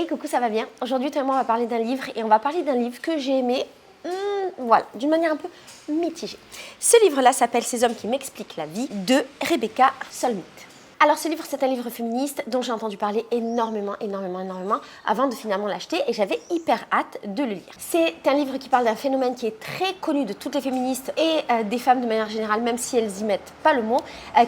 coucou, ça va bien? Aujourd'hui, toi et moi, on va parler d'un livre et on va parler d'un livre que j'ai aimé, voilà, d'une manière un peu mitigée. Ce livre-là s'appelle Ces hommes qui m'expliquent la vie de Rebecca Solnit. Alors ce livre, c'est un livre féministe dont j'ai entendu parler énormément avant de finalement l'acheter et j'avais hyper hâte de le lire. C'est un livre qui parle d'un phénomène qui est très connu de toutes les féministes et des femmes de manière générale, même si elles y mettent pas le mot,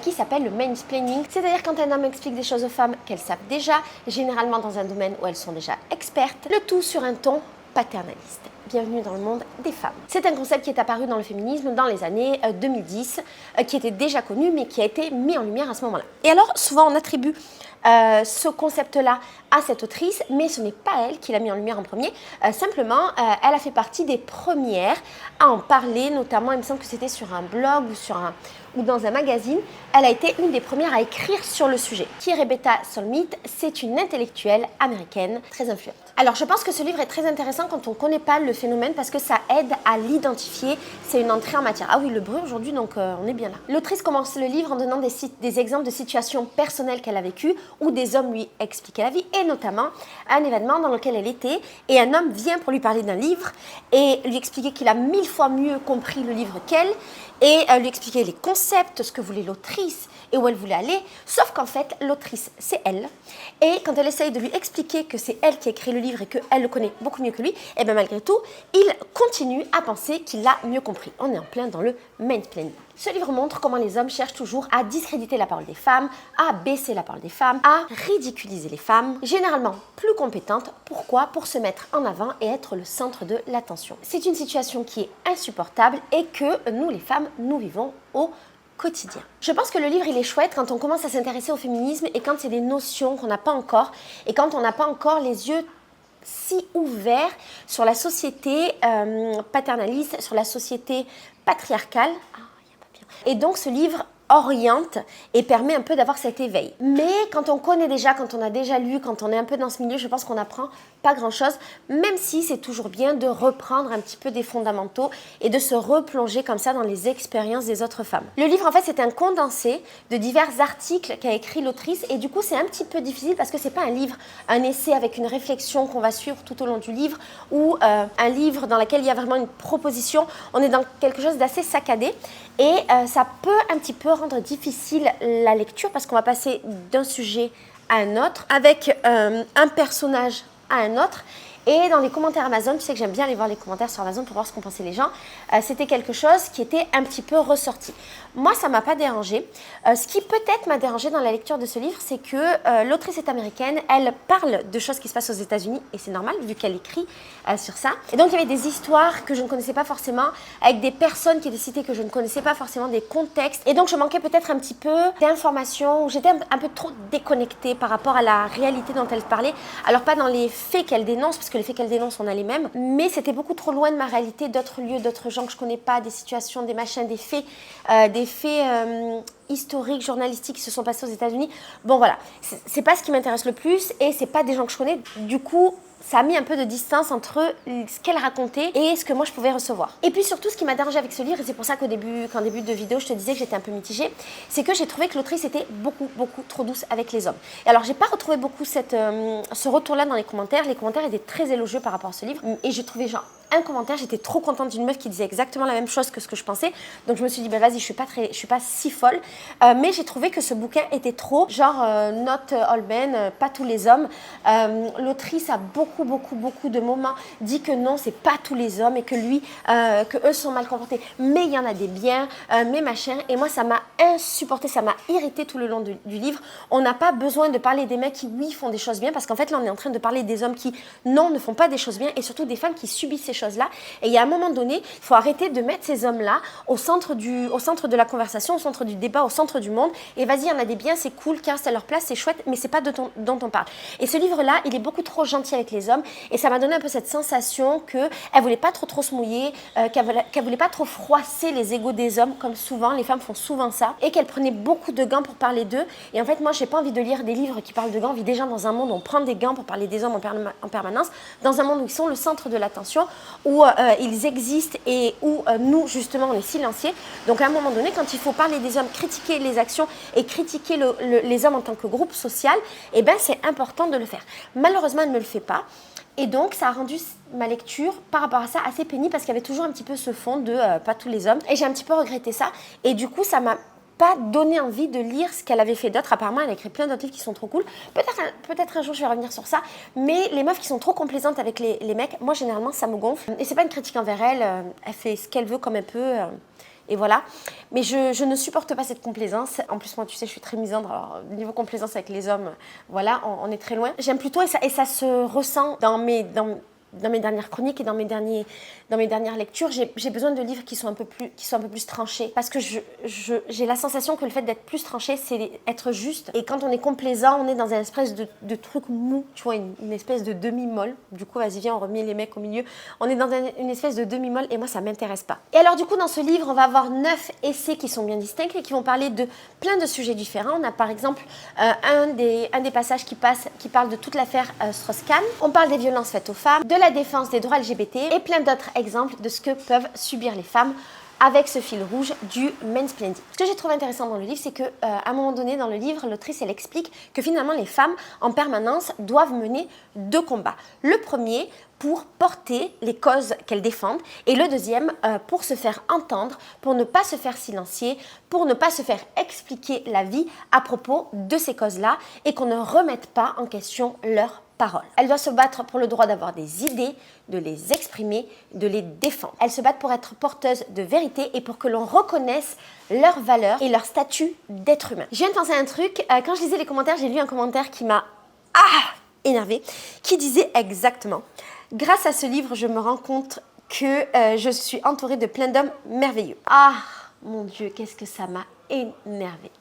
qui s'appelle le mansplaining. C'est-à-dire quand un homme explique des choses aux femmes qu'elles savent déjà, généralement dans un domaine où elles sont déjà expertes, le tout sur un ton paternaliste. Bienvenue dans le monde des femmes. C'est un concept qui est apparu dans le féminisme dans les années 2010, qui était déjà connu, mais qui a été mis en lumière à ce moment-là. Et alors, souvent, on attribue ce concept-là à cette autrice, mais ce n'est pas elle qui l'a mis en lumière en premier. Simplement, elle a fait partie des premières à en parler, notamment, il me semble que c'était sur un blog ou dans un magazine. Elle a été une des premières à écrire sur le sujet. Qui est Rebecca Solnit? C'est une intellectuelle américaine très influente. Alors, je pense que ce livre est très intéressant quand on ne connaît pas le phénomène parce que ça aide à l'identifier. C'est une entrée en matière. Ah oui, le bruit aujourd'hui, donc on est bien là. L'autrice commence le livre en donnant des exemples de situations personnelles qu'elle a vécues où des hommes lui expliquaient la vie et notamment un événement dans lequel elle était et un homme vient pour lui parler d'un livre et lui expliquer qu'il a 1000 fois mieux compris le livre qu'elle et lui expliquer les concepts, ce que voulait l'autrice et où elle voulait aller, sauf qu'en fait, l'autrice, c'est elle. Et quand elle essaye de lui expliquer que c'est elle qui a écrit le livre et qu'elle le connaît beaucoup mieux que lui, et bien malgré tout, il continue à penser qu'il l'a mieux compris. On est en plein dans le mansplaining. Ce livre montre comment les hommes cherchent toujours à discréditer la parole des femmes, à baisser la parole des femmes, à ridiculiser les femmes, généralement plus compétentes. Pourquoi? Pour se mettre en avant et être le centre de l'attention. C'est une situation qui est insupportable et que nous, les femmes, nous vivons au quotidien. Je pense que le livre, il est chouette quand on commence à s'intéresser au féminisme et quand c'est des notions qu'on n'a pas encore et quand on n'a pas encore les yeux si ouverts sur la société paternaliste, sur la société patriarcale. Et donc ce livre oriente et permet un peu d'avoir cet éveil. Mais quand on connaît déjà, quand on a déjà lu, quand on est un peu dans ce milieu, je pense qu'on n'apprend pas grand-chose, même si c'est toujours bien de reprendre un petit peu des fondamentaux et de se replonger comme ça dans les expériences des autres femmes. Le livre, en fait, c'est un condensé de divers articles qu'a écrit l'autrice et du coup, c'est un petit peu difficile parce que c'est pas un livre, un essai avec une réflexion qu'on va suivre tout au long du livre ou un livre dans lequel il y a vraiment une proposition. On est dans quelque chose d'assez saccadé et ça peut un petit peu rendre difficile la lecture parce qu'on va passer d'un sujet à un autre avec un personnage à un autre. Et dans les commentaires Amazon, tu sais que j'aime bien aller voir les commentaires sur Amazon pour voir ce qu'en pensaient les gens, c'était quelque chose qui était un petit peu ressorti. Moi, ça ne m'a pas dérangé. Ce qui peut-être m'a dérangé dans la lecture de ce livre, c'est que l'autrice est américaine, elle parle de choses qui se passent aux États-Unis, et c'est normal vu qu'elle écrit sur ça. Et donc, il y avait des histoires que je ne connaissais pas forcément, avec des personnes qui étaient citées que je ne connaissais pas forcément, des contextes. Et donc, je manquais peut-être un petit peu d'informations, ou j'étais un peu trop déconnectée par rapport à la réalité dont elle parlait. Alors, pas dans les faits qu'elle dénonce, parce que les faits qu'elle dénonce, on a les mêmes, mais c'était beaucoup trop loin de ma réalité, d'autres lieux, d'autres gens que je connais pas, des situations, des machins, des faits historiques, journalistiques qui se sont passés aux États-Unis. Bon voilà, c'est pas ce qui m'intéresse le plus et c'est pas des gens que je connais. Du coup, ça a mis un peu de distance entre ce qu'elle racontait et ce que moi je pouvais recevoir. Et puis surtout, ce qui m'a dérangé avec ce livre, et c'est pour ça qu'en début de vidéo, je te disais que j'étais un peu mitigée, c'est que j'ai trouvé que l'autrice était beaucoup trop douce avec les hommes. Et alors, j'ai pas retrouvé beaucoup ce retour-là dans les commentaires. Les commentaires étaient très élogieux par rapport à ce livre. Et j'ai trouvé genre un commentaire, j'étais trop contente d'une meuf qui disait exactement la même chose que ce que je pensais. Donc je me suis dit, bah vas-y, je suis pas si folle. Mais j'ai trouvé que ce bouquin était trop, genre not all men, pas tous les hommes. L'autrice a beaucoup de moments dit que non, c'est pas tous les hommes et que lui, que eux sont mal comportés. Mais il y en a des biens, mais machin. Et moi, ça m'a insupporté, ça m'a irrité tout le long du livre. On n'a pas besoin de parler des mecs qui, oui, font des choses bien, parce qu'en fait, là, on est en train de parler des hommes qui, non, ne font pas des choses bien, et surtout des femmes qui subissent ces choses-là. Et il y a un moment donné, il faut arrêter de mettre ces hommes-là au centre de la conversation, au centre du débat, au centre du monde. Et vas-y, il y en a des biens, c'est cool, car c'est à leur place, c'est chouette, mais c'est pas dont on parle. Et ce livre-là, il est beaucoup trop gentil avec les hommes. Et ça m'a donné un peu cette sensation qu'elle voulait pas trop se mouiller, qu'elle voulait pas trop froisser les égos des hommes, comme souvent, les femmes font souvent ça, et qu'elle prenait beaucoup de gants pour parler d'eux. Et en fait, moi, j'ai pas envie de lire des livres qui parlent de gants. On vit déjà dans un monde où on prend des gants pour parler des hommes en permanence, dans un monde où ils sont le centre de l'attention. où ils existent et où nous, justement, on est silenciés. Donc, à un moment donné, quand il faut parler des hommes, critiquer les actions et critiquer les hommes en tant que groupe social, eh ben, c'est important de le faire. Malheureusement, elle ne le fait pas. Et donc, ça a rendu ma lecture, par rapport à ça, assez pénible parce qu'il y avait toujours un petit peu ce fond de pas tous les hommes. Et j'ai un petit peu regretté ça. Et du coup, ça m'a pas donné envie de lire ce qu'elle avait fait d'autre. Apparemment, elle a écrit plein d'autres livres qui sont trop cool. Peut-être un jour, je vais revenir sur ça. Mais les meufs qui sont trop complaisantes avec les mecs, moi, généralement, ça me gonfle. Et c'est pas une critique envers elle. Elle fait ce qu'elle veut comme elle peut. Et voilà. Mais je ne supporte pas cette complaisance. En plus, moi, tu sais, je suis très misandre. Alors, niveau complaisance avec les hommes, voilà, on est très loin. J'aime plutôt, et ça se ressent dans mes dernières chroniques et dans mes dernières lectures, j'ai besoin de livres qui sont un peu plus tranchés. Parce que j'ai la sensation que le fait d'être plus tranché, c'est être juste. Et quand on est complaisant, on est dans une espèce de truc mou, tu vois, une espèce de demi-molle. Du coup, vas-y, viens, on remet les mecs au milieu. On est dans une espèce de demi-molle et moi, ça m'intéresse pas. Et alors, du coup, dans ce livre, on va avoir 9 essais qui sont bien distincts et qui vont parler de plein de sujets différents. On a par exemple un des passages qui parle de toute l'affaire Strauss-Kahn. On parle des violences faites aux femmes, de la défense des droits LGBT et plein d'autres exemples de ce que peuvent subir les femmes avec ce fil rouge du mansplaining. Ce que j'ai trouvé intéressant dans le livre, c'est qu'à un moment donné dans le livre, l'autrice, elle explique que finalement les femmes en permanence doivent mener 2 combats. Le premier pour porter les causes qu'elles défendent et le deuxième pour se faire entendre, pour ne pas se faire silencier, pour ne pas se faire expliquer la vie à propos de ces causes-là et qu'on ne remette pas en question leurs paroles. Elles doivent se battre pour le droit d'avoir des idées, de les exprimer, de les défendre. Elles se battent pour être porteuses de vérité et pour que l'on reconnaisse leurs valeurs et leur statut d'être humain. Je viens de penser à un truc. Quand je lisais les commentaires, j'ai lu un commentaire qui m'a énervée, qui disait exactement: grâce à ce livre, je me rends compte que je suis entourée de plein d'hommes merveilleux. Ah, mon Dieu, qu'est-ce que ça m'a énervée.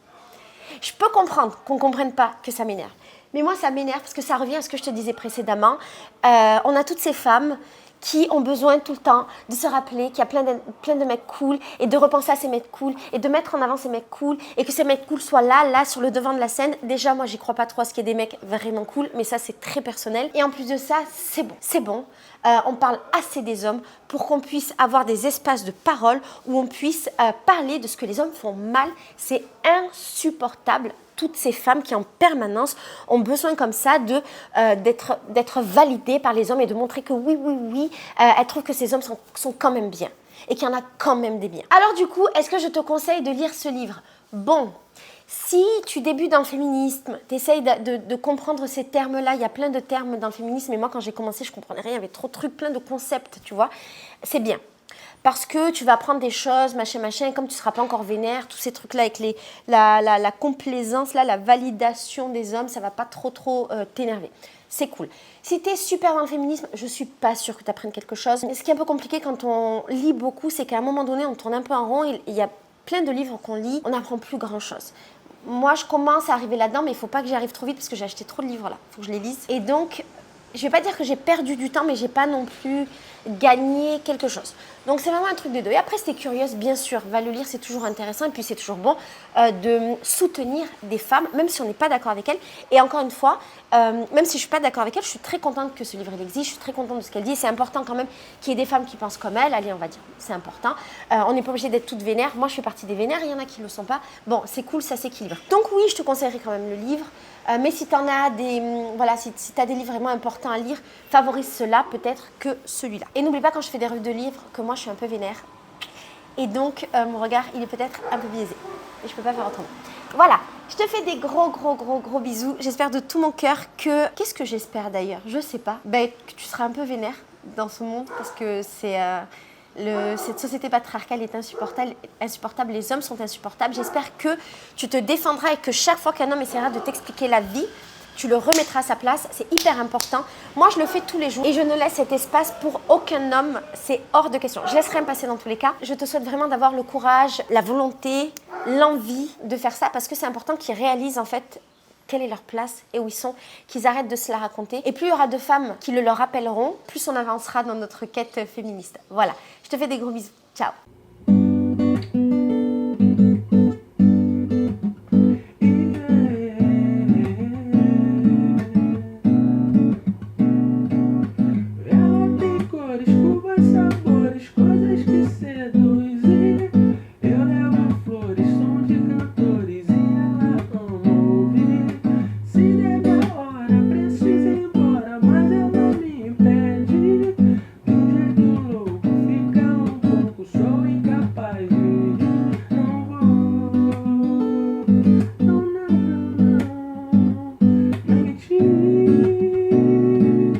Je peux comprendre qu'on ne comprenne pas que ça m'énerve. Mais moi, ça m'énerve parce que ça revient à ce que je te disais précédemment. On a toutes ces femmes qui ont besoin tout le temps de se rappeler qu'il y a plein de mecs cool et de repenser à ces mecs cool et de mettre en avant ces mecs cool et que ces mecs cool soient là, sur le devant de la scène. Déjà, moi, j'y crois pas trop à ce qu'il y ait des mecs vraiment cool, mais ça, c'est très personnel. Et en plus de ça, c'est bon. C'est bon. On parle assez des hommes pour qu'on puisse avoir des espaces de parole où on puisse parler de ce que les hommes font mal. C'est insupportable. Toutes ces femmes qui en permanence ont besoin comme ça d'être validées par les hommes et de montrer que oui, elles trouvent que ces hommes sont quand même bien et qu'il y en a quand même des biens. Alors du coup, est-ce que je te conseille de lire ce livre? Bon, si tu débutes dans le féminisme, tu essayes de comprendre ces termes-là, il y a plein de termes dans le féminisme, et moi quand j'ai commencé, je ne comprenais rien, il y avait trop de trucs, plein de concepts, tu vois, c'est bien. Parce que tu vas apprendre des choses, machin, et comme tu ne seras pas encore vénère, tous ces trucs-là avec la complaisance, là, la validation des hommes, ça ne va pas trop t'énerver. C'est cool. Si tu es super dans le féminisme, je ne suis pas sûre que tu apprennes quelque chose. Ce qui est un peu compliqué quand on lit beaucoup, c'est qu'à un moment donné, on tourne un peu en rond. Il y a plein de livres qu'on lit, on n'apprend plus grand-chose. Moi, je commence à arriver là-dedans, mais il ne faut pas que j'y arrive trop vite parce que j'ai acheté trop de livres là. Il faut que je les lise. Et donc, je ne vais pas dire que j'ai perdu du temps, mais je n'ai pas non plus gagné quelque chose. Donc, c'est vraiment un truc de deux. Et après, si tu es curieuse, bien sûr, va le lire, c'est toujours intéressant. Et puis, c'est toujours bon de soutenir des femmes, même si on n'est pas d'accord avec elles. Et encore une fois, même si je ne suis pas d'accord avec elle, je suis très contente que ce livre existe. Je suis très contente de ce qu'elle dit. Et c'est important quand même qu'il y ait des femmes qui pensent comme elle. Allez, on va dire, c'est important. On n'est pas obligé d'être toutes vénères. Moi, je fais partie des vénères. Il y en a qui ne le sont pas. Bon, c'est cool, ça s'équilibre. Donc oui, je te conseillerais quand même le livre. Mais si tu en as si tu as des livres vraiment importants à lire, favorise cela peut-être que celui-là. Et n'oublie pas quand je fais des revues de livres que moi je suis un peu vénère. Et donc mon regard il est peut-être un peu biaisé. Et je peux pas faire autrement. Voilà, je te fais des gros bisous. J'espère de tout mon cœur que... Qu'est-ce que j'espère d'ailleurs? Je sais pas. Que tu seras un peu vénère dans ce monde parce que c'est... cette société patriarcale est insupportable, les hommes sont insupportables. J'espère que tu te défendras et que chaque fois qu'un homme essaiera de t'expliquer la vie, tu le remettras à sa place. C'est hyper important. Moi, je le fais tous les jours et je ne laisse cet espace pour aucun homme. C'est hors de question. Je laisse rien passer dans tous les cas. Je te souhaite vraiment d'avoir le courage, la volonté, l'envie de faire ça parce que c'est important qu'ils réalisent en fait quelle est leur place et où ils sont, qu'ils arrêtent de se la raconter. Et plus il y aura de femmes qui le leur rappelleront, plus on avancera dans notre quête féministe. Voilà, je te fais des gros bisous. Ciao.